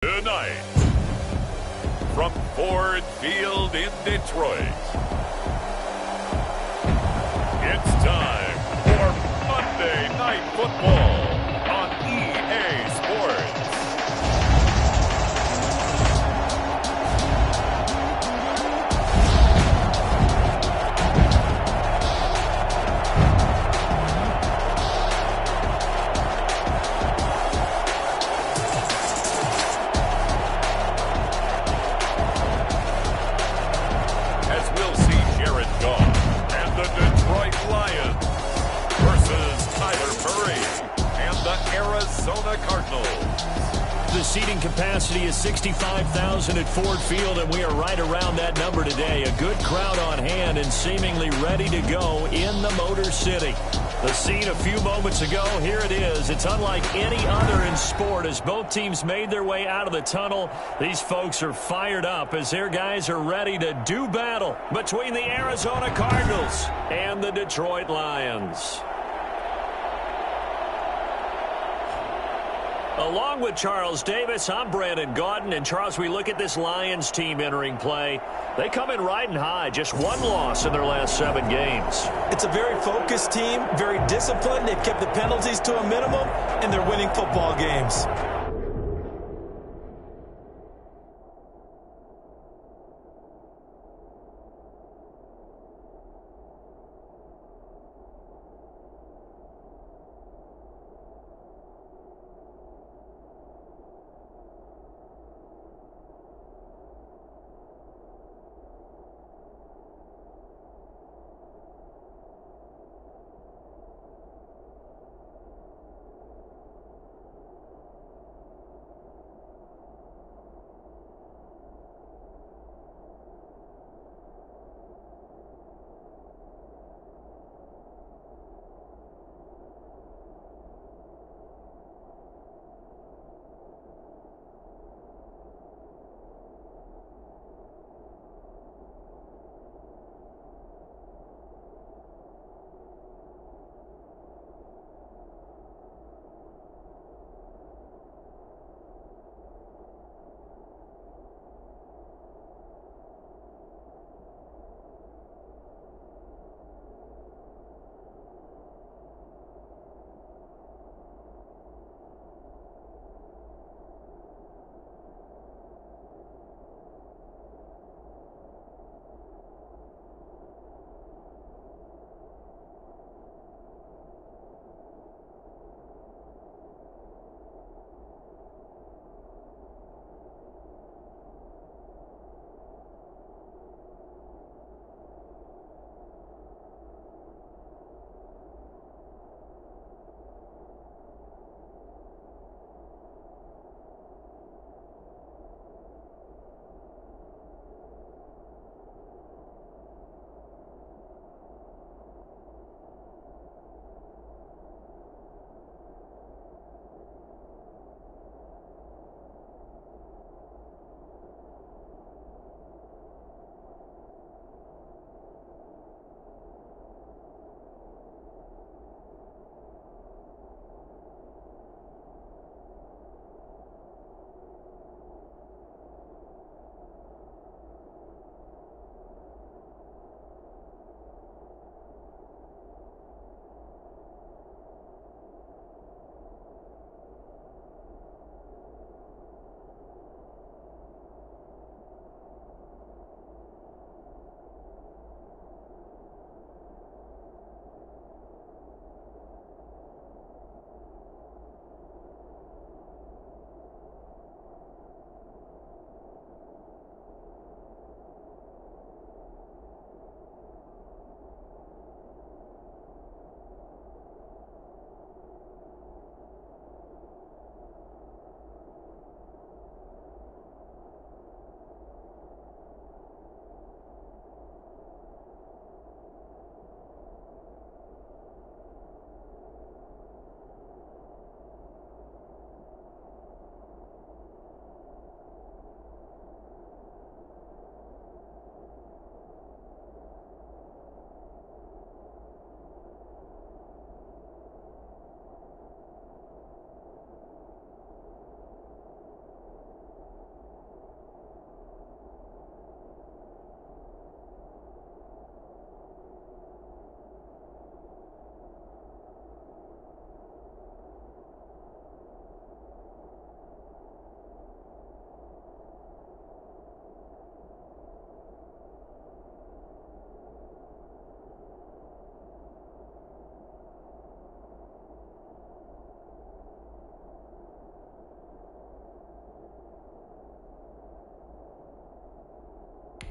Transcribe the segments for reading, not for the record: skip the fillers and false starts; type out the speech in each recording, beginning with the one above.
Tonight, from Ford Field in Detroit, it's time for Monday Night Football on EA Sports. Arizona Cardinals. The seating capacity is 65,000 at Ford Field, and we are right around that number today. A good crowd on hand and seemingly ready to go in the Motor City. The scene a few moments ago, here it is. It's unlike any other in sport as both teams made their way out of the tunnel. These folks are fired up as their guys are ready to do battle between the Arizona Cardinals and the Detroit Lions. Along with Charles Davis, I'm Brandon Gaudin. And, Charles, we look at this Lions team entering play. They come in riding high, just one loss in their last 7 games. It's a very focused team, very disciplined. They've kept the penalties to a minimum, and they're winning football games.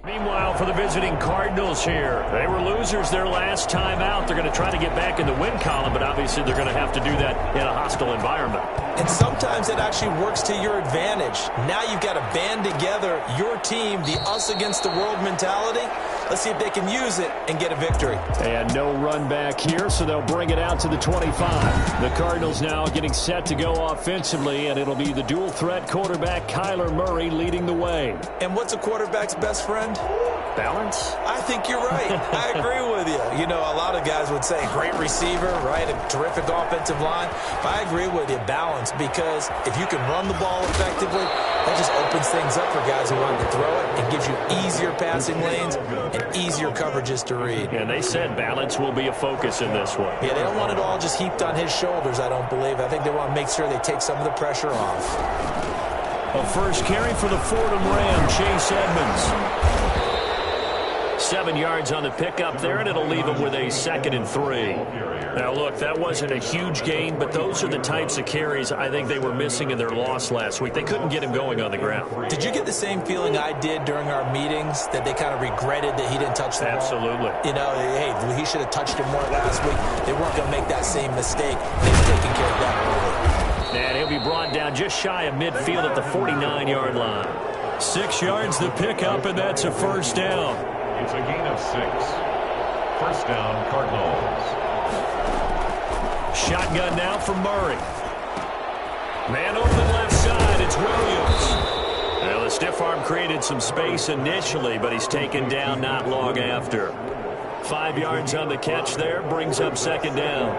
Meanwhile, for the visiting Cardinals here, they were losers their last time out. They're going to try to get back in the win column, but obviously they're going to have to do that in a hostile environment. And sometimes it actually works to your advantage. Now you've got to band together your team, the us against the world mentality. Let's see if they can use it and get a victory. And no run back here, so they'll bring it out to the 25. The Cardinals now getting set to go offensively, and it'll be the dual-threat quarterback Kyler Murray leading the way. And what's a quarterback's best friend? Balance? I think you're right. I agree with you. You know, a lot of guys would say great receiver, right? A terrific offensive line. But I agree with you, balance, because if you can run the ball effectively, that just opens things up for guys who want to throw it and gives you easier passing lanes and easier coverages to read. And they said balance will be a focus in this one. Yeah, they don't want it all just heaped on his shoulders, I don't believe. I think they want to make sure they take some of the pressure off. A first carry for the Fordham Ram, Chase Edmonds. 7 yards on the pickup there, and it'll leave him with a 2nd and 3. Now, look, that wasn't a huge gain, but those are the types of carries I think they were missing in their loss last week. They couldn't get him going on the ground. Did you get the same feeling I did during our meetings, that they kind of regretted that he didn't touch the ball? Absolutely. You know, hey, he should have touched it more last week. They weren't going to make that same mistake. They've taken care of that early. And he'll be brought down just shy of midfield at the 49-yard line. 6 yards the pickup, and that's a first down. It's a gain of 6. First down, Cardinals. Shotgun now for Murray. Man open left side, it's Williams. Well, the stiff arm created some space initially, but he's taken down not long after. 5 yards on the catch there, brings up 2nd down.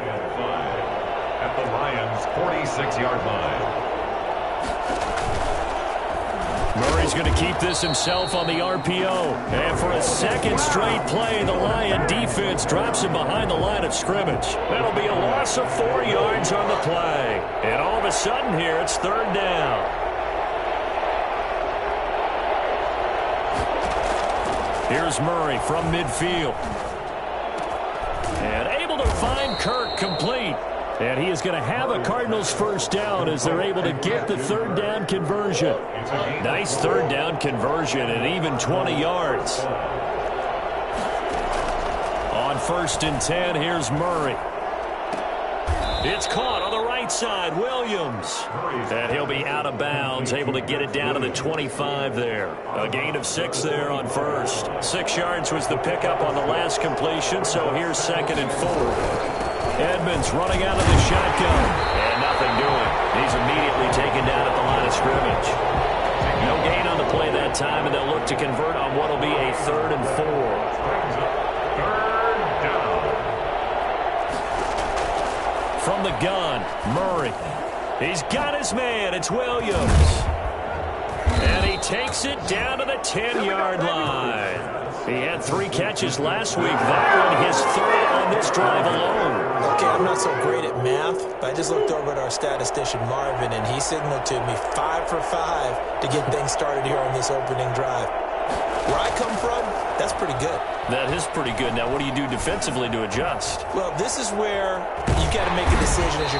At the Lions' 46-yard line. Murray's going to keep this himself on the RPO. And for a second straight play, the Lion defense drops him behind the line of scrimmage. That'll be a loss of 4 yards on the play. And all of a sudden here, it's 3rd down. Here's Murray from midfield. And able to find Kirk complete. And he is going to have a Cardinals first down as they're able to get the 3rd down conversion. Nice 3rd down conversion and even 20 yards. On 1st and 10, here's Murray. It's caught on the right side, Williams. And he'll be out of bounds, able to get it down to the 25 there. A gain of 6 there on 1st. 6 yards was the pickup on the last completion, so here's 2nd and 4. Edmonds running out of the shotgun. And nothing doing. He's immediately taken down at the line of scrimmage. No gain on the play that time, and they'll look to convert on what will be a 3rd and 4. 3rd down. From the gun, Murray. He's got his man. It's Williams. And he takes it down to the 10-yard line. He had 3 catches last week. That one his 3rd on this drive alone. Okay, I'm not so great at math, but I just looked over at our statistician, Marvin, and he signaled to me 5 for 5 to get things started here on this opening drive. Where I come from, that's pretty good. That is pretty good. Now, what do you do defensively to adjust? Well, this is where you got to make a decision as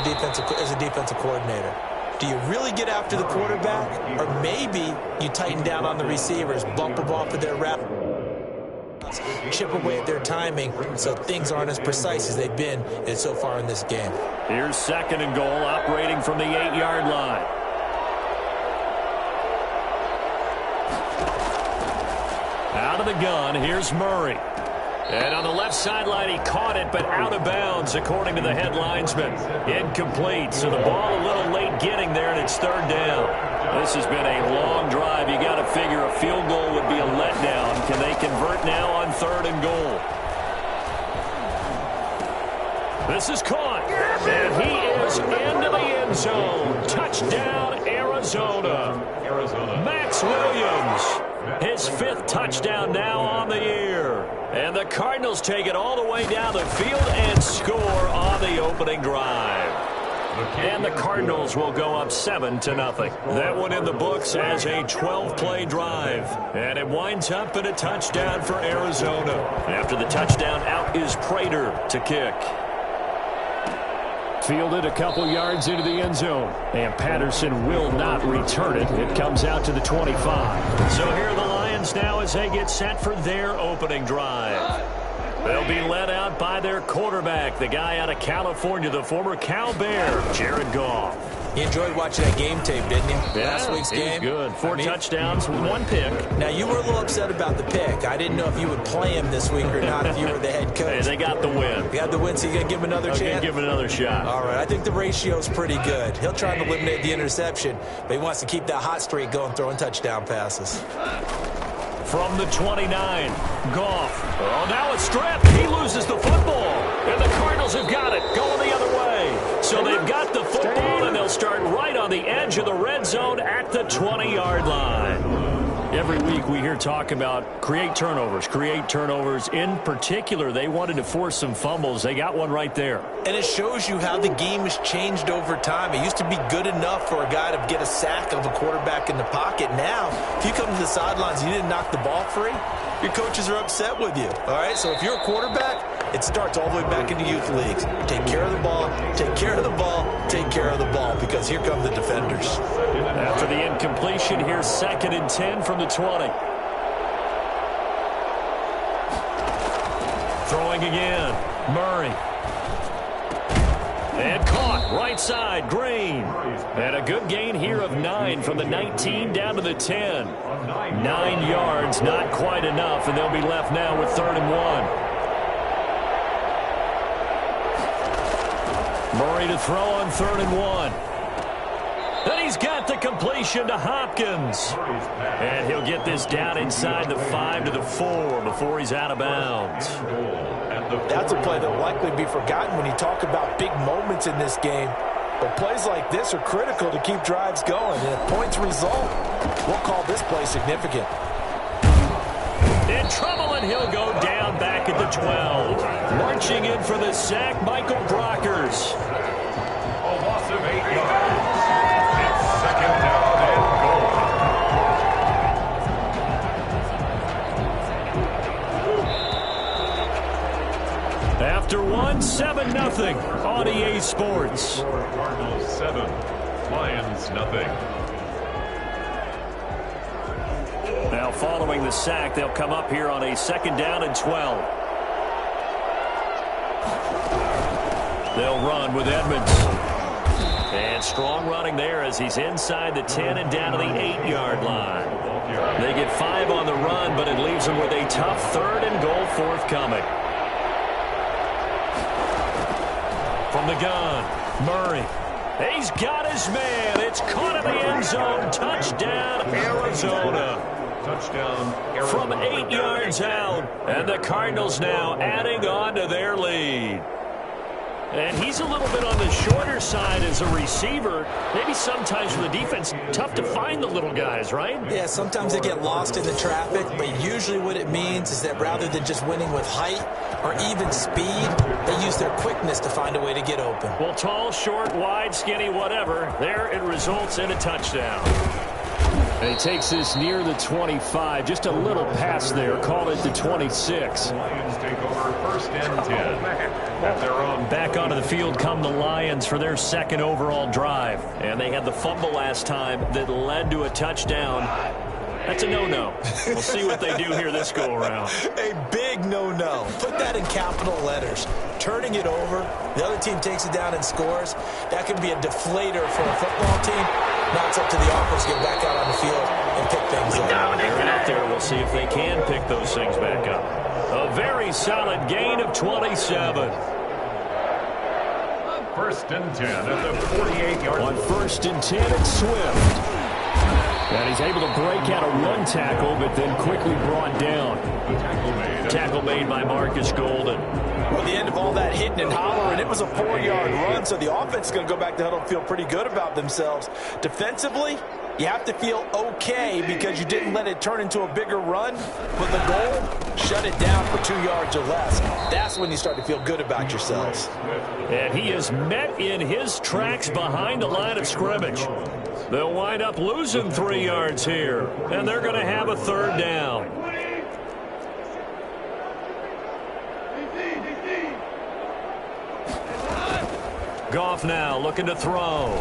a defensive coordinator. Do you really get after the quarterback, or maybe you tighten down on the receivers, bump them off of their route, chip away at their timing so things aren't as precise as they've been so far in this game. Here's 2nd and goal, operating from the 8-yard line. Out of the gun, here's Murray. And on the left sideline, he caught it, but out of bounds, according to the head linesman. Incomplete, so the ball a little late getting there, and it's 3rd down. This has been a long drive. You got to figure a field goal would be a letdown. Can they convert now on 3rd and goal? This is caught, and he is into the end zone. Touchdown, Arizona. Max Williams. His 5th touchdown now on the year. And the Cardinals take it all the way down the field and score on the opening drive. And the Cardinals will go up 7-0. That one in the books as a 12-play drive. And it winds up in a touchdown for Arizona. After the touchdown, out is Prater to kick. Fielded a couple yards into the end zone. And Patterson will not return it. It comes out to the 25. So here are the Lions Lions now as they get set for their opening drive. They'll be led out by their quarterback, the guy out of California, the former Cal Bear, Jared Goff. He enjoyed watching that game tape, didn't he? Yeah, Last week's game. Good. Four touchdowns, 1 pick. Now, you were a little upset about the pick. I didn't know if you would play him this week or not if you were the head coach. Hey, they got the win. You got the win, so you're going to give him another chance? I'm going to give him another shot. All right, I think the ratio's pretty good. He'll try to eliminate the interception, but he wants to keep that hot streak going, throwing touchdown passes. From the 29, Goff. Oh, now it's stripped. He loses the football. And the Cardinals have got it, going the other way. So they've got the football, and they'll start right on the edge of the red zone at the 20-yard line. Every week we hear talk about create turnovers. In particular, they wanted to force some fumbles. They got one right there. And it shows you how the game has changed over time. It used to be good enough for a guy to get a sack of a quarterback in the pocket. Now, if you come to the sidelines and you didn't knock the ball free, your coaches are upset with you. All right, so if you're a quarterback, it starts all the way back into youth leagues. Take care of the ball, take care of the ball, take care of the ball, because here come the defenders. After the incompletion, here's 2nd and 10 from the 20. Throwing again, Murray. And caught, right side, Green. And a good gain here of 9 from the 19 down to the 10. 9 yards, not quite enough, and they'll be left now with 3rd and 1. Murray to throw on 3rd and 1. And he's got the completion to Hopkins. And he'll get this down inside the 5 to the 4 before he's out of bounds. That's a play that will likely be forgotten when you talk about big moments in this game. But plays like this are critical to keep drives going. And if points result, we'll call this play significant. In trouble, and he'll go down back at the 12. Marching in for the sack, Michael Brockers. A loss of 8 yards. It's 2nd down and goal. After 1, 7-0 on EA Sports. Cardinals 7, Lions 0. Now following the sack, they'll come up here on a 2nd down and 12. They'll run with Edmonds. And strong running there as he's inside the 10 and down to the 8-yard line. They get 5 on the run, but it leaves them with a tough 3rd and goal forthcoming. From the gun, Murray. He's got his man. It's caught in the end zone. Touchdown, Arizona. Touchdown, Arizona. From 8 yards out. And the Cardinals now adding on to their lead. And he's a little bit on the shorter side as a receiver. Maybe sometimes for the defense, tough to find the little guys, right? Yeah, sometimes they get lost in the traffic, but usually what it means is that rather than just winning with height or even speed, they use their quickness to find a way to get open. Well, tall, short, wide, skinny, whatever, there it results in a touchdown. And he takes this near the 25, just a little pass there, call it the 26. Lions take over 1st and 10 at their own. Back onto the field come the Lions for their 2nd overall drive. And they had the fumble last time that led to a touchdown. That's a no-no. We'll see what they do here this go-around. A big no-no. Put that in capital letters. Turning it over, the other team takes it down and scores. That could be a deflator for a football team. Now it's up to the offense to get back out on the field and pick things up. They're out there. We'll see if they can pick those things back up. A very solid gain of 27. 1st and 10 at the 48-yard line. On 1st and 10, it's Swift. And he's able to break out a run tackle, but then quickly brought down. Tackle made by Marcus Golden. Well, the end of all that hitting and hollering, it was a 4-yard run, so the offense is going to go back to huddle and feel pretty good about themselves. Defensively, you have to feel okay because you didn't let it turn into a bigger run. But the goal, shut it down for 2 yards or less. That's when you start to feel good about yourselves. And he is met in his tracks behind the line of scrimmage. They'll wind up losing 3 yards here, and they're going to have a 3rd down. Goff now looking to throw.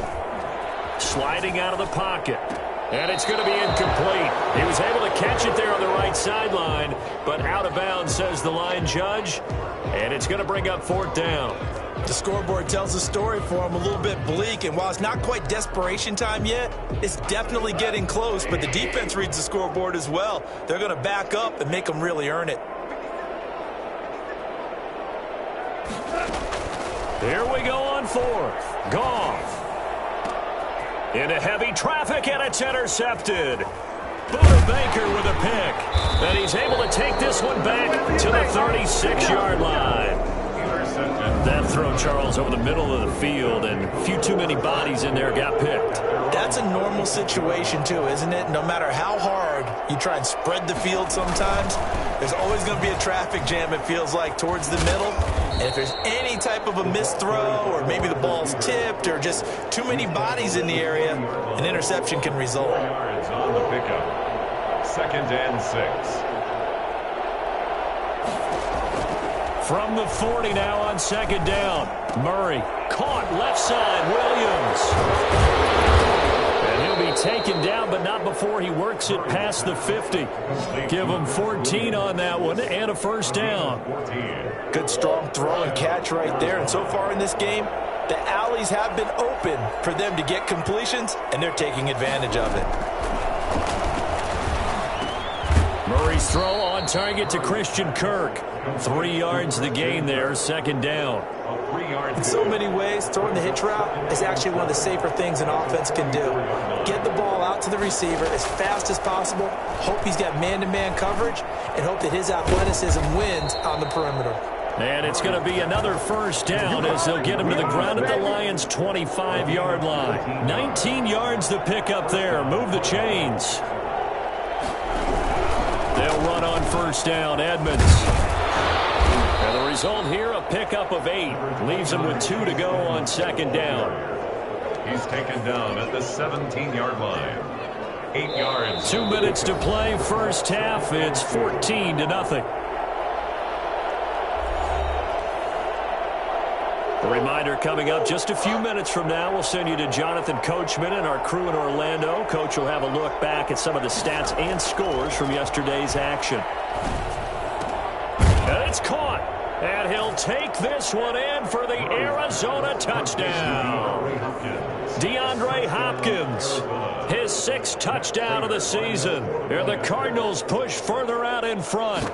Sliding out of the pocket. And it's going to be incomplete. He was able to catch it there on the right sideline, but out of bounds, says the line judge. And it's going to bring up 4th down. The scoreboard tells the story for him, a little bit bleak, and while it's not quite desperation time yet, it's definitely getting close, but the defense reads the scoreboard as well. They're going to back up and make them really earn it. Here we go on 4th. Goff. Into heavy traffic, and it's intercepted. Buda Baker with a pick. And he's able to take this one back to the 36-yard line. That throw, Charles, over the middle of the field, and a few too many bodies in there got picked. That's a normal situation, too, isn't it? No matter how hard you try and spread the field sometimes, there's always going to be a traffic jam, it feels like, towards the middle. And if there's any type of a missed throw, or maybe the ball's tipped, or just too many bodies in the area, an interception can result. Yards on the pickup. 2nd and 6. From the 40 now on 2nd down. Murray caught left side. Williams. And he'll be taken down, but not before he works it past the 50. Give him 14 on that one and a 1st down. Good strong throw and catch right there. And so far in this game, the alleys have been open for them to get completions, and they're taking advantage of it. Murray's throw on target to Christian Kirk. 3 yards the gain there, 2nd down. In so many ways, throwing the hitch route is actually one of the safer things an offense can do. Get the ball out to the receiver as fast as possible, hope he's got man-to-man coverage, and hope that his athleticism wins on the perimeter. And it's going to be another 1st down as they'll get him to the ground at the Lions' 25-yard line. 19 yards to pick up there. Move the chains. They'll run on 1st down. Edmonds. And the result here, a pickup of 8. Leaves him with 2 to go on 2nd down. He's taken down at the 17-yard line. 8 yards. 2 minutes to play, 1st half. It's 14-0. A reminder coming up just a few minutes from now. We'll send you to Jonathan Coachman and our crew in Orlando. Coach will have a look back at some of the stats and scores from yesterday's action. And it's caught. And he'll take this one in for the Arizona touchdown. DeAndre Hopkins, his 6th touchdown of the season. And the Cardinals push further out in front.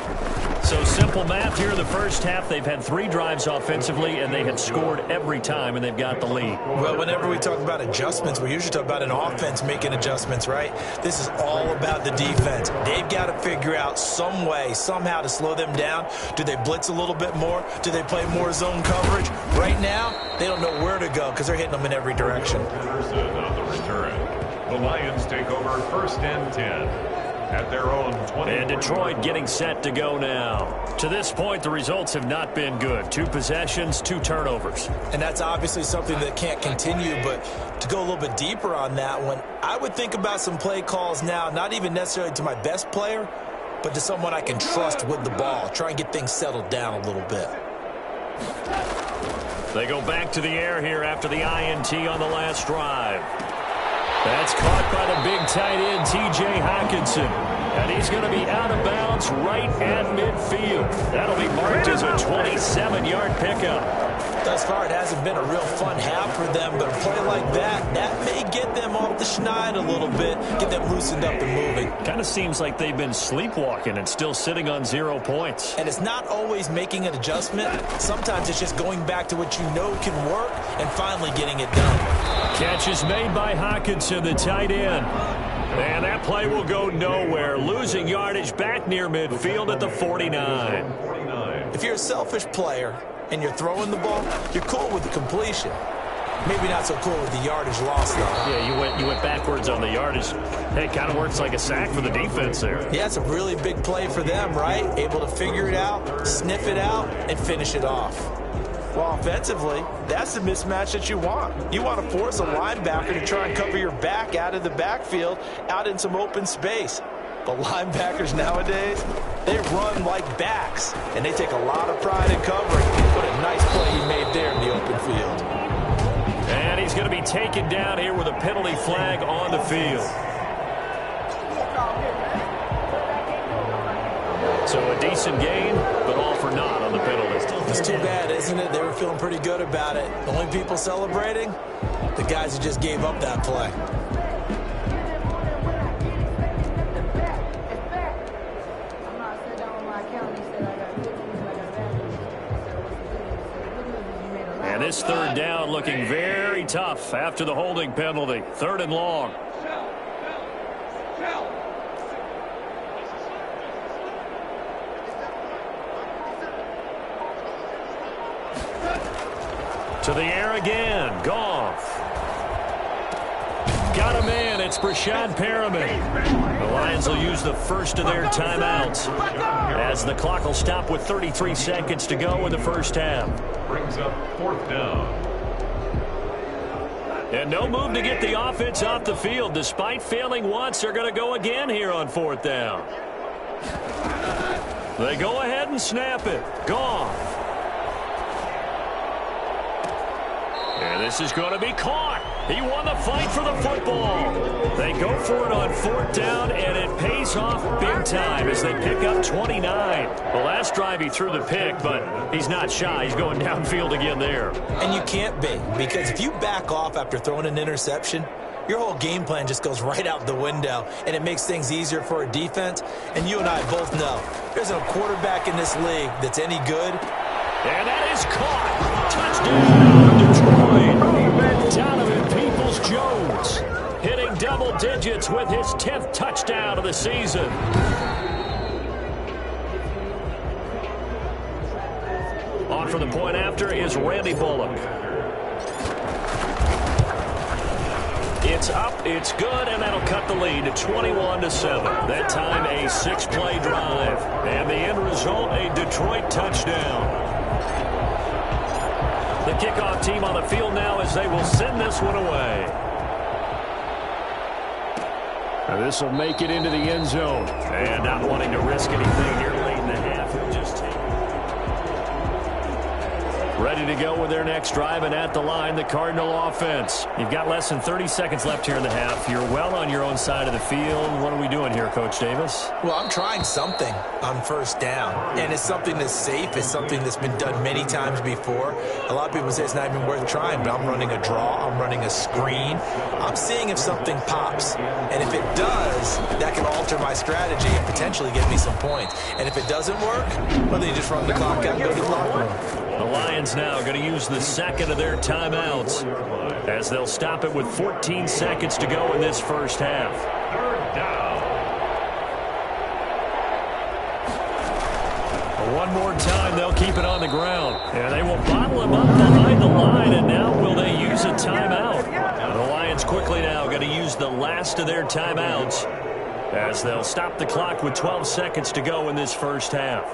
So simple math here in the 1st half. They've had 3 drives offensively, and they had scored every time, and they've got the lead. Well, whenever we talk about adjustments, we usually talk about an offense making adjustments, right? This is all about the defense. They've got to figure out some way, somehow to slow them down. Do they blitz a little bit more? Do they play more zone coverage? Right now, they don't know where to go because they're hitting them in every direction. Anderson on the return. The Lions take over 1st and 10. At their own 20. And Detroit getting set to go now. To this point, the results have not been good. 2 possessions, 2 turnovers. And that's obviously something that can't continue, but to go a little bit deeper on that one, I would think about some play calls now, not even necessarily to my best player, but to someone I can trust with the ball. Try and get things settled down a little bit. They go back to the air here after the INT on the last drive. That's caught by the big tight end, T.J. Hockenson. And he's going to be out of bounds right at midfield. That'll be marked as a 27-yard pickup. Thus far, it hasn't been a real fun half for them, but a play like that may get them off the schneid a little bit, get them loosened up and moving. Kind of seems like they've been sleepwalking and still sitting on 0 points. And it's not always making an adjustment. Sometimes it's just going back to what you know can work and finally getting it done. Catch is made by Hockenson, the tight end. And that play will go nowhere, losing yardage back near midfield at the 49. If you're a selfish player and you're throwing the ball, you're cool with the completion. Maybe not so cool with the yardage loss, though. Yeah, you went backwards on the yardage. Hey, it kind of works like a sack for the defense there. Yeah, it's a really big play for them, right? Able to figure it out, sniff it out, and finish it off. Well, offensively, that's the mismatch that you want. You want to force a linebacker to try and cover your back out of the backfield, out in some open space. But linebackers nowadays, they run like backs, and they take a lot of pride in covering. What a nice play he made there in the open field. And he's going to be taken down here with a penalty flag on the field. So a decent gain, but all for naught on the penalty. It's too bad, isn't it? They were feeling pretty good about it. The only people celebrating, the guys who just gave up that play. And this third down looking very tough after the holding penalty. 3rd and long. To the air again. Goff. Got a man. It's Breshad Perriman. The Lions will use the first of their timeouts as the clock will stop with 33 seconds to go in the first half. Brings up 4th down. And no move to get the offense off the field. Despite failing once, they're going to go again here on 4th down. They go ahead and snap it. Goff. And this is going to be caught. He won the fight for the football. They go for it on 4th down, and it pays off big time as they pick up 29. The last drive he threw the pick, but he's not shy. He's going downfield again there. And you can't be, because if you back off after throwing an interception, your whole game plan just goes right out the window, and it makes things easier for a defense. And you and I both know there's a quarterback in this league that's any good. And that is caught. Touchdown, Detroit. Donovan Peoples-Jones hitting double digits with his 10th touchdown of the season. On for the point after is Randy Bullock. It's up, it's good, and that'll cut the lead to 21-7. That time a 6-play drive. And the end result, a Detroit touchdown. The kickoff team on the field now as they will send this one away. Now this will make it into the end zone. And not wanting to risk anything here late in the half, he'll just take it. Ready to go with their next drive, and at the line, the Cardinal offense. You've got less than 30 seconds left here in the half. You're well on your own side of the field. What are we doing here, Coach Davis? Well, I'm trying something on 1st down, and it's something that's safe. It's something that's been done many times before. A lot of people say it's not even worth trying, but I'm running a draw. I'm running a screen. I'm seeing if something pops, and if it does, that can alter my strategy and potentially get me some points. And if it doesn't work, well, then you just run the clock out and go to the locker room. The Lions now going to use the second of their timeouts as they'll stop it with 14 seconds to go in this first half. 3rd down. One more time, they'll keep it on the ground. And they will bottle him up behind the line, and now will they use a timeout? The Lions quickly now going to use the last of their timeouts as they'll stop the clock with 12 seconds to go in this first half.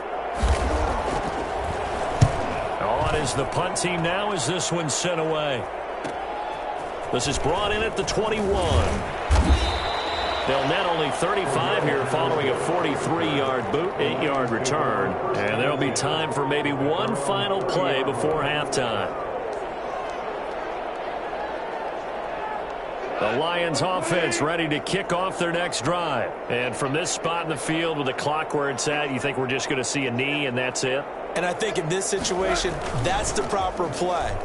On is the punt team now as this one's sent away. This is brought in at the 21. They'll net only 35 here following a 43-yard boot, 8-yard return. And there'll be time for maybe one final play before halftime. The Lions offense ready to kick off their next drive. And from this spot in the field with the clock where it's at, you think we're just going to see a knee and that's it? And I think in this situation, that's the proper play.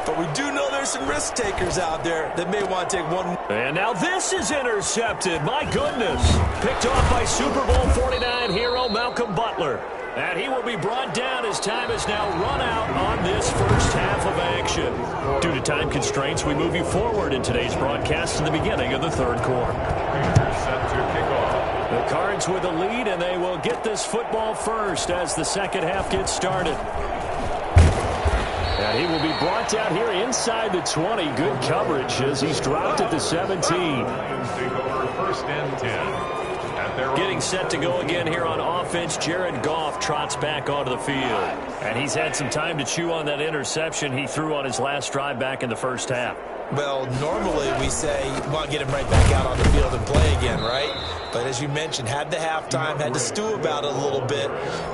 But we do know there's some risk takers out there that may want to take one. And now this is intercepted. My goodness. Picked off by Super Bowl 49 hero Malcolm Butler. And he will be brought down as time is now run out on this first half of action. Due to time constraints, we move you forward in today's broadcast to the beginning of the 3rd quarter. Set to kick off. The Cards with the lead, and they will get this football first as the second half gets started. And he will be brought down here inside the 20. Good coverage as he's dropped at the 17. Lions take over 1st and 10. Getting set to go again here on offense, Jared Goff trots back onto the field. And he's had some time to chew on that interception he threw on his last drive back in the first half. Well, normally we say you want to get him right back out on the field and play again, right? But as you mentioned, had the halftime, had to stew about it a little bit.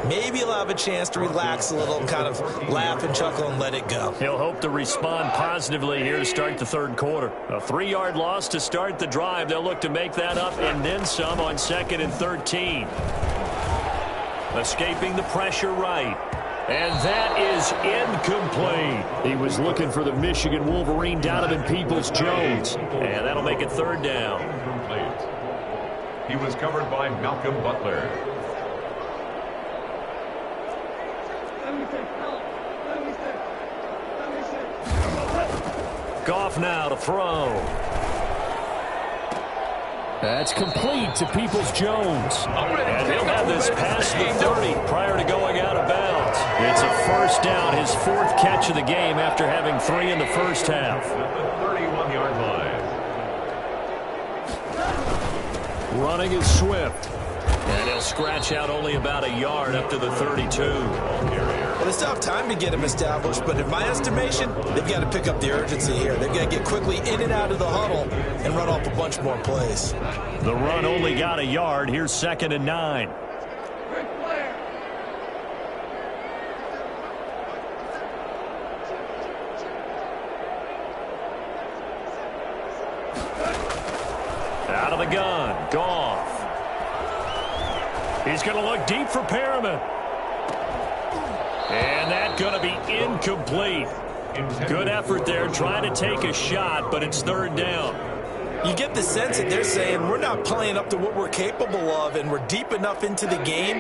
Maybe he'll have a chance to relax a little, kind of laugh and chuckle and let it go. He'll hope to respond positively here to start the 3rd quarter. A 3-yard loss to start the drive. They'll look to make that up and then some on 2nd and 13. Escaping the pressure right. And that is incomplete. He was looking for the Michigan Wolverine, Donovan Peoples-Jones. And that'll make it third down. Incomplete. He was covered by Malcolm Butler. Goff now to throw. That's complete to Peoples-Jones. And he'll have this past the 30 prior to going out of bounds. It's a first down, his fourth catch of the game after having 3 in the first half. At the 31-yard line. Running is Swift. And he'll scratch out only about a yard up to the 32. Well, it's tough time to get him established, but in my estimation, they've got to pick up the urgency here. They've got to get quickly in and out of the huddle and run off a bunch more plays. The run only got a yard. Here's 2nd and 9. Out of the gun, Goff. He's going to look deep for Perriman. And that's going to be incomplete. Good effort there trying to take a shot, but it's third down. You get the sense that they're saying we're not playing up to what we're capable of, and we're deep enough into the game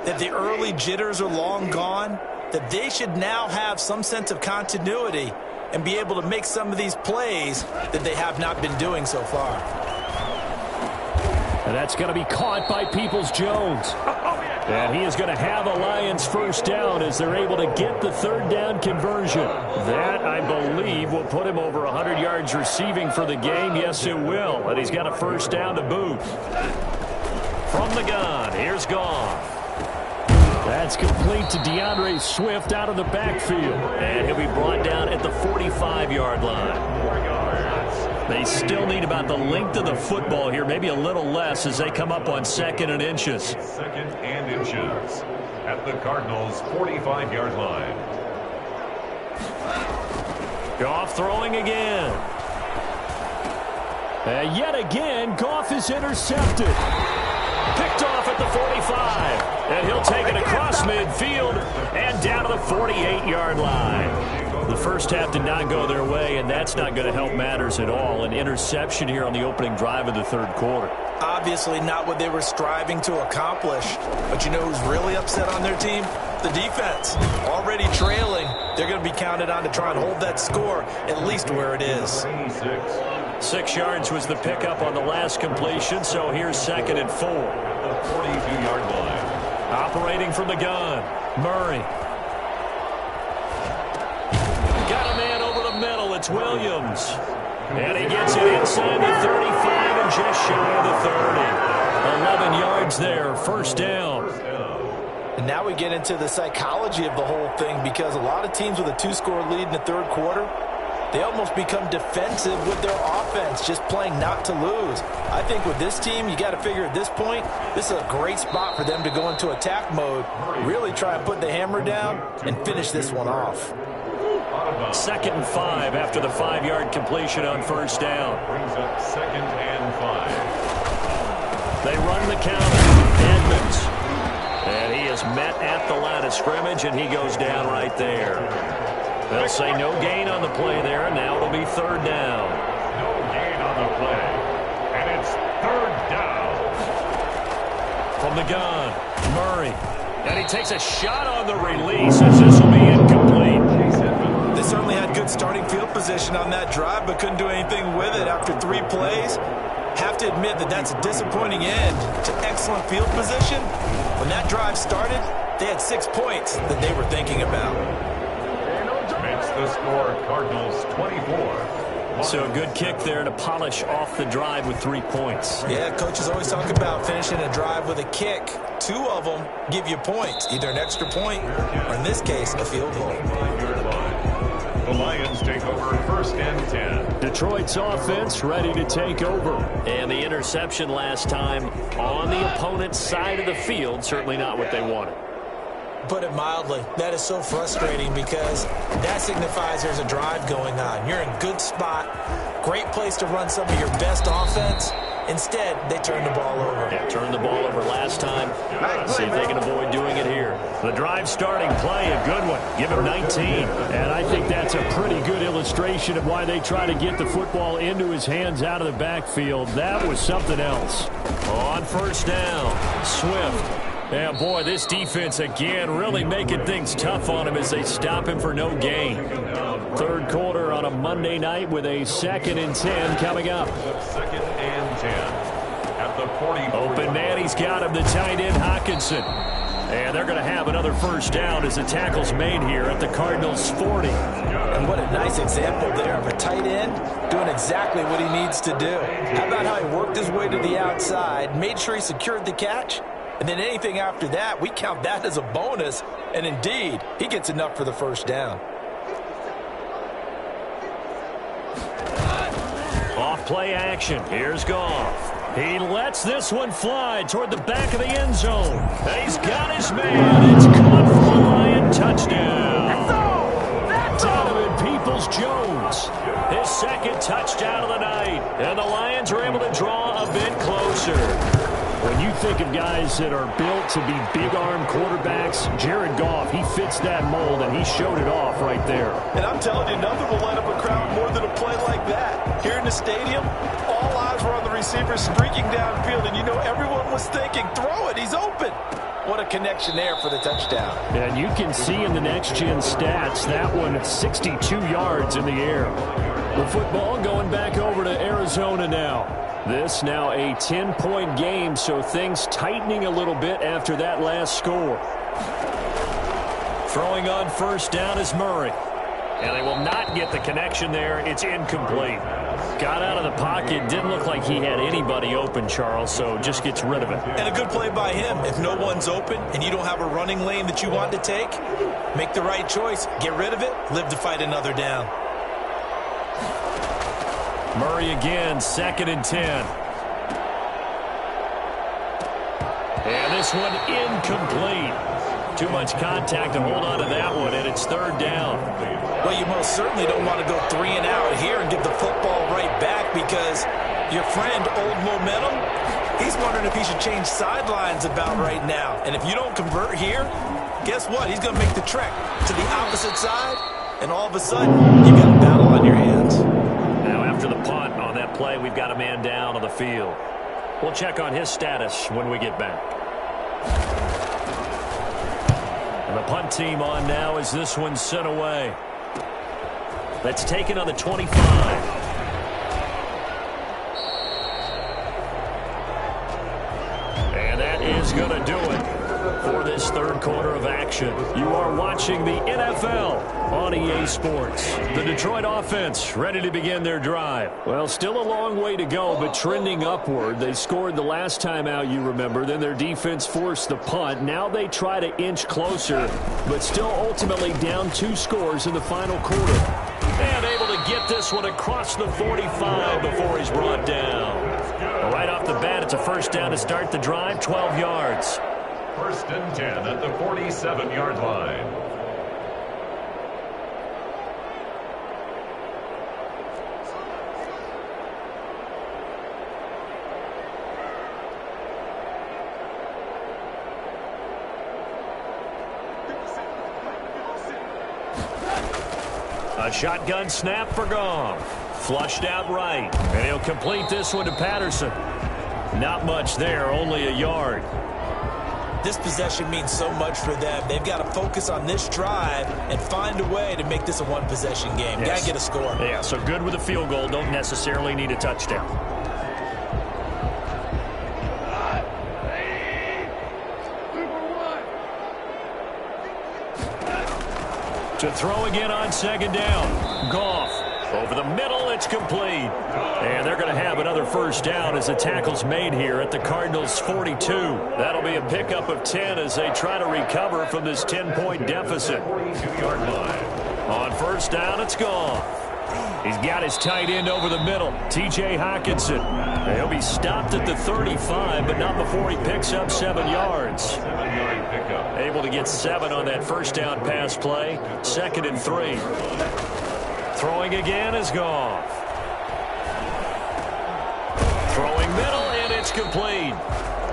that the early jitters are long gone, that they should now have some sense of continuity and be able to make some of these plays that they have not been doing so far. And that's going to be caught by Peoples-Jones. And he is going to have a Lions first down as they're able to get the third down conversion. That, I believe, will put him over 100 yards receiving for the game. Yes, it will. And he's got a first down to boot. From the gun, here's Goff. That's complete to DeAndre Swift out of the backfield. And he'll be brought down at the 45-yard line. They still need about the length of the football here, maybe a little less as they come up on 2nd and inches. 2nd and inches at the Cardinals' 45-yard line. Goff throwing again. And yet again, Goff is intercepted. Picked off at the 45. And he'll take it across midfield and down to the 48-yard line. The first half did not go their way, and that's not going to help matters at all. An interception here on the opening drive of the third quarter. Obviously not what they were striving to accomplish. But you know who's really upset on their team? The defense. Already trailing. They're going to be counted on to try and hold that score at least where it is. 6 yards was the pickup on the last completion, so here's 2nd and 4. At the 42-yard line. Operating from the gun, Murray. Got a man over the middle. It's Williams. And he gets it inside the 35 and just shy of the 30. 11 yards there, first down. And now we get into the psychology of the whole thing, because a lot of teams with a 2-score lead in the third quarter, they almost become defensive with their offense, just playing not to lose. I think with this team, you got to figure at this point, this is a great spot for them to go into attack mode, really try and put the hammer down and finish this one off. 2nd and 5 after the 5-yard completion on first down. Brings up 2nd and 5. They run the counter. Edmonds. And he is met at the line of scrimmage, and he goes down right there. They'll say no gain on the play there, and now it'll be third down. No gain on the play. And it's third down. From the gun, Murray. And he takes a shot on the release as this will be incomplete. They certainly had good starting field position on that drive, but couldn't do anything with it after 3 plays. Have to admit that that's a disappointing end to excellent field position. When that drive started, they had 6 points that they were thinking about. Makes the score Cardinals 24. So a good kick there to polish off the drive with 3 points. Yeah, coaches always talk about finishing a drive with a kick. 2 of them give you points, either an extra point or, in this case, a field goal. The Lions take over 1st and 10. Detroit's offense ready to take over. And the interception last time on the opponent's side of the field, certainly not what they wanted. Put it mildly, that is so frustrating because that signifies there's a drive going on. You're in a good spot, great place to run some of your best offense, Instead, they turned the ball over. Yeah, turned the ball over last time. See if they can avoid doing it here. The drive starting play, a good one. Give him 19. And I think that's a pretty good illustration of why they try to get the football into his hands out of the backfield. That was something else. On first down, Swift. Yeah, boy, this defense again really making things tough on him as they stop him for no gain. Third quarter on a Monday night with a 2nd and 10 coming up. 2nd and 10 at the 40. Open man, he's got him, the tight end, Hockenson. And they're going to have another first down as the tackle's made here at the Cardinals' 40. And what a nice example there of a tight end doing exactly what he needs to do. How about how he worked his way to the outside, made sure he secured the catch, and then anything after that, we count that as a bonus. And indeed, he gets enough for the first down. Off play action. Here's Goff. He lets this one fly toward the back of the end zone. He's got his man. It's caught for a Lion touchdown. Donovan Peoples-Jones. His second touchdown of the night. And the Lions are able to draw a bit closer. When you think of guys that are built to be big-arm quarterbacks, Jared Goff, he fits that mold, and he showed it off right there. And I'm telling you, nothing will light up a crowd more than a play like that. Here in the stadium, all eyes were on the receiver streaking downfield, and you know everyone was thinking, throw it, he's open. What a connection there for the touchdown. And you can see in the next-gen stats, that one 62 yards in the air. The football going back over to Arizona now. This now a 10-point game, so things tightening a little bit after that last score. Throwing on first down is Murray. And they will not get the connection there. It's incomplete. Got out of the pocket. Didn't look like he had anybody open, Charles, so just gets rid of it. And a good play by him. If no one's open and you don't have a running lane that you want to take, make the right choice. Get rid of it. Live to fight another down. Murray again, 2nd and 10. And this one incomplete. Too much contact to hold on to that one, and it's 3rd down. Well, you most certainly don't want to go 3 and out here and get the football right back because your friend, Old Momentum, he's wondering if he should change sidelines about right now. And if you don't convert here, guess what? He's going to make the trek to the opposite side, and all of a sudden, you've got a battle on your hands. Now, after the punt on that play, we've got a man down on the field. We'll check on his status when we get back. And the punt team on now as this one's sent away. That's taken on the 25. And that is going to do it for this third quarter of action. You are watching the NFL on EA Sports. The Detroit offense ready to begin their drive. Well, still a long way to go, but trending upward. They scored the last time out, you remember. Then their defense forced the punt. Now they try to inch closer, but still ultimately down 2 scores in the final quarter. And able to get this one across the 45 before he's brought down. Right off the bat, it's a first down to start the drive, 12 yards. 1st and 10 at the 47-yard line. A shotgun snap for Goff. Flushed out right. And he'll complete this one to Patterson. Not much there, only a yard. This possession means so much for them. They've got to focus on this drive and find a way to make this a one-possession game. Yes. Got to get a score. Yeah, so good with a field goal. Don't necessarily need a touchdown. To throw again on 2nd down. Goff. Over the middle, it's complete. And they're going to have another first down as the tackle's made here at the Cardinals' 42. That'll be a pickup of 10 as they try to recover from this 10-point deficit. 42-yard line. On first down, it's Goff. He's got his tight end over the middle, T.J. Hockenson. He'll be stopped at the 35, but not before he picks up 7 yards. 7-yard pickup. Able to get 7 on that first down pass play. 2nd and 3. Throwing again is Goff. Throwing middle, and it's complete.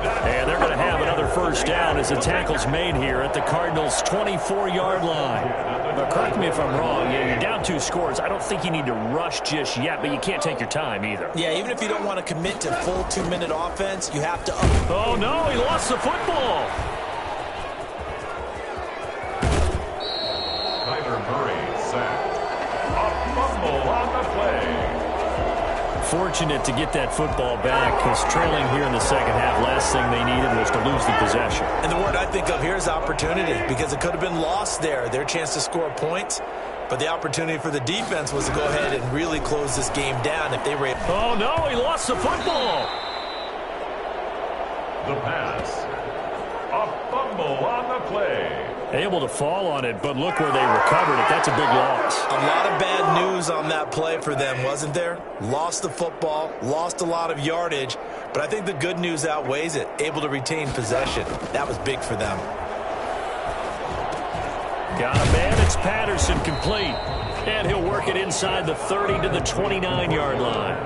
And they're going to have another first down as the tackle's made here at the Cardinals' 24-yard line. But correct me if I'm wrong. You're down 2 scores. I don't think you need to rush just yet, but you can't take your time either. Yeah, even if you don't want to commit to full 2-minute offense, you have to Oh, no, he lost the football. Kyler Murray sacked. A fumble on the play. Fortunate to get that football back because trailing here in the second half, last thing they needed was to lose the possession. And the word I think of here is opportunity, because it could have been lost there, their chance to score points. But the opportunity for the defense was to go ahead and really close this game down if they were able. Oh, no, he lost the football. The pass. A fumble on the play. Able to fall on it, but look where they recovered it. That's a big loss. A lot of bad news on that play for them, wasn't there? Lost the football, lost a lot of yardage, but I think the good news outweighs it. Able to retain possession. That was big for them. Got a man. It's Patterson complete. And he'll work it inside the 30 to the 29-yard line.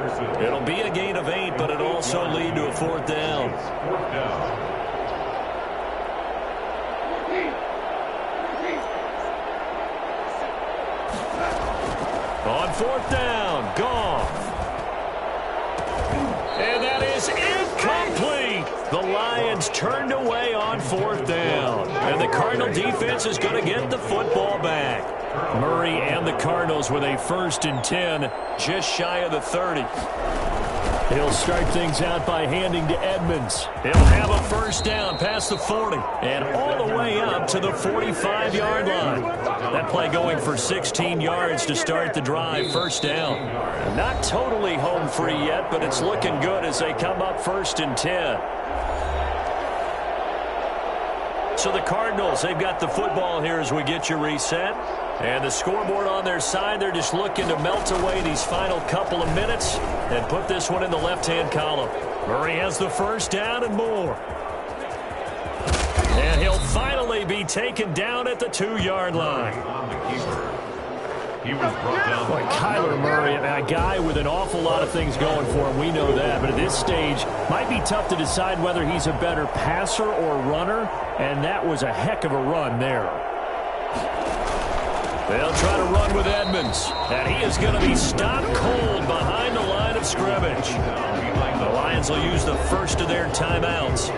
It'll be a gain of 8, but it'll also lead to a 4th down. 4th down. On 4th down, Goff. And that is incomplete. The Lions turned away on 4th down. And the Cardinal defense is going to get the football back. Murray and the Cardinals with a 1st and 10, just shy of the 30. He'll start things out by handing to Edmonds. He'll have a first down past the 40 and all the way up to the 45-yard line. That play going for 16 yards to start the drive. First down. Not totally home free yet, but it's looking good as they come up 1st and 10. So the Cardinals, they've got the football here as we get you reset. And the scoreboard on their side, they're just looking to melt away these final couple of minutes and put this one in the left-hand column. Murray has the first down and more. And he'll finally be taken down at the 2-yard line. On the keeper. He was brought down. Boy, Kyler Murray, a guy with an awful lot of things going for him. We know that. But at this stage, might be tough to decide whether he's a better passer or runner. And that was a heck of a run there. They'll try to run with Edmonds. And he is going to be stopped cold behind the line of scrimmage. The Lions will use the first of their timeouts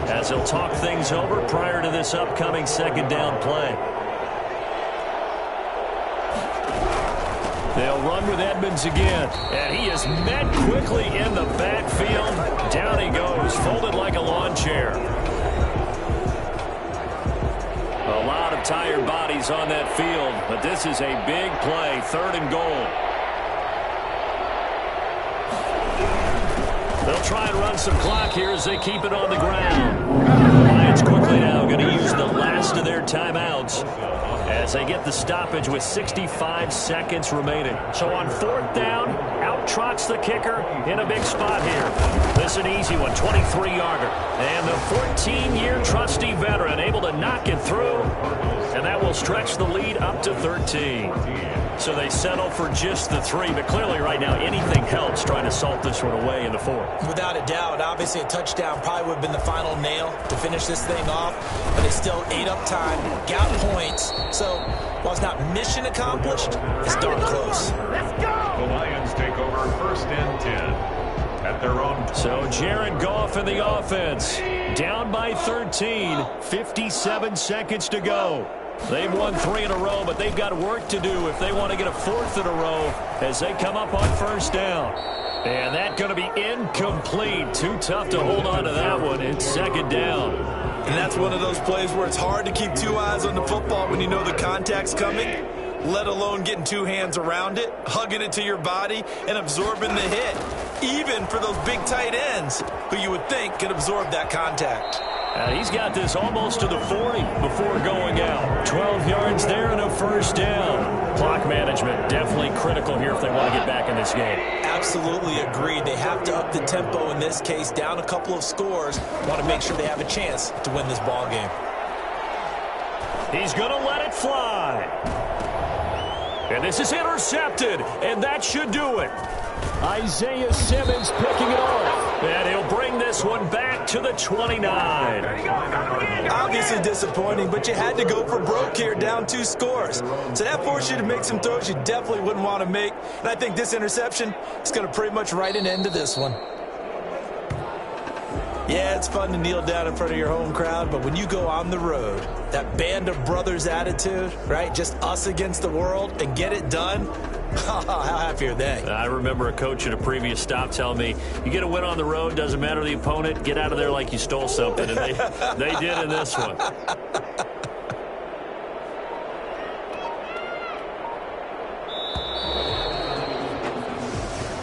as they'll talk things over prior to this upcoming 2nd down play. They'll run with Edmonds again. And he is met quickly in the backfield. Down he goes, folded like a lawn chair. A lot of tired bodies on that field, but this is a big play, 3rd and goal. They'll try and run some clock here as they keep it on the ground. The Lions quickly now going to use the last of their timeouts as they get the stoppage with 65 seconds remaining. So on 4th down, out trots the kicker in a big spot here. This is an easy one, 23-yarder. And the 14-year trusty veteran able to knock it through, and that will stretch the lead up to 13. So they settle for just the 3, but clearly right now anything helps trying to salt this one away in the 4th. Without a doubt, obviously a touchdown probably would have been the final nail to finish this thing off, but they still ate up time, got points. So while it's not mission accomplished, it's darn close. The Lions take over 1st and 10 at their own. So Jared Goff in the offense, down by 13, 57 seconds to go. They've won 3 in a row, but they've got work to do if they want to get a 4th in a row as they come up on 1st down. And that's going to be incomplete. Too tough to hold on to that one. It's 2nd down. And that's one of those plays where it's hard to keep 2 eyes on the football when you know the contact's coming, let alone getting 2 hands around it, hugging it to your body, and absorbing the hit, even for those big tight ends who you would think could absorb that contact. He's got this almost to the 40 before going out. 12 yards there and a 1st down. Clock management definitely critical here if they want to get back in this game. Absolutely agreed. They have to up the tempo in this case, down a couple of scores. Want to make sure they have a chance to win this ball game. He's going to let it fly. And this is intercepted, and that should do it. Isaiah Simmons picking it off. And he'll bring this one back to the 29. Obviously disappointing, but you had to go for broke here, down 2 scores. So that forced you to make some throws you definitely wouldn't want to make. And I think this interception is going to pretty much write an end to this one. Yeah, it's fun to kneel down in front of your home crowd, but when you go on the road, that band of brothers attitude, right, just us against the world, and get it done, how happy are they? I remember a coach at a previous stop telling me, you get a win on the road, doesn't matter the opponent, get out of there like you stole something. And they did in this one.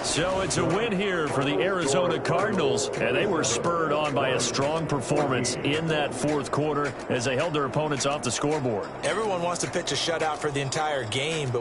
So it's a win here for the Arizona Cardinals, and they were spurred on by a strong performance in that fourth quarter as they held their opponents off the scoreboard. Everyone wants to pitch a shutout for the entire game, but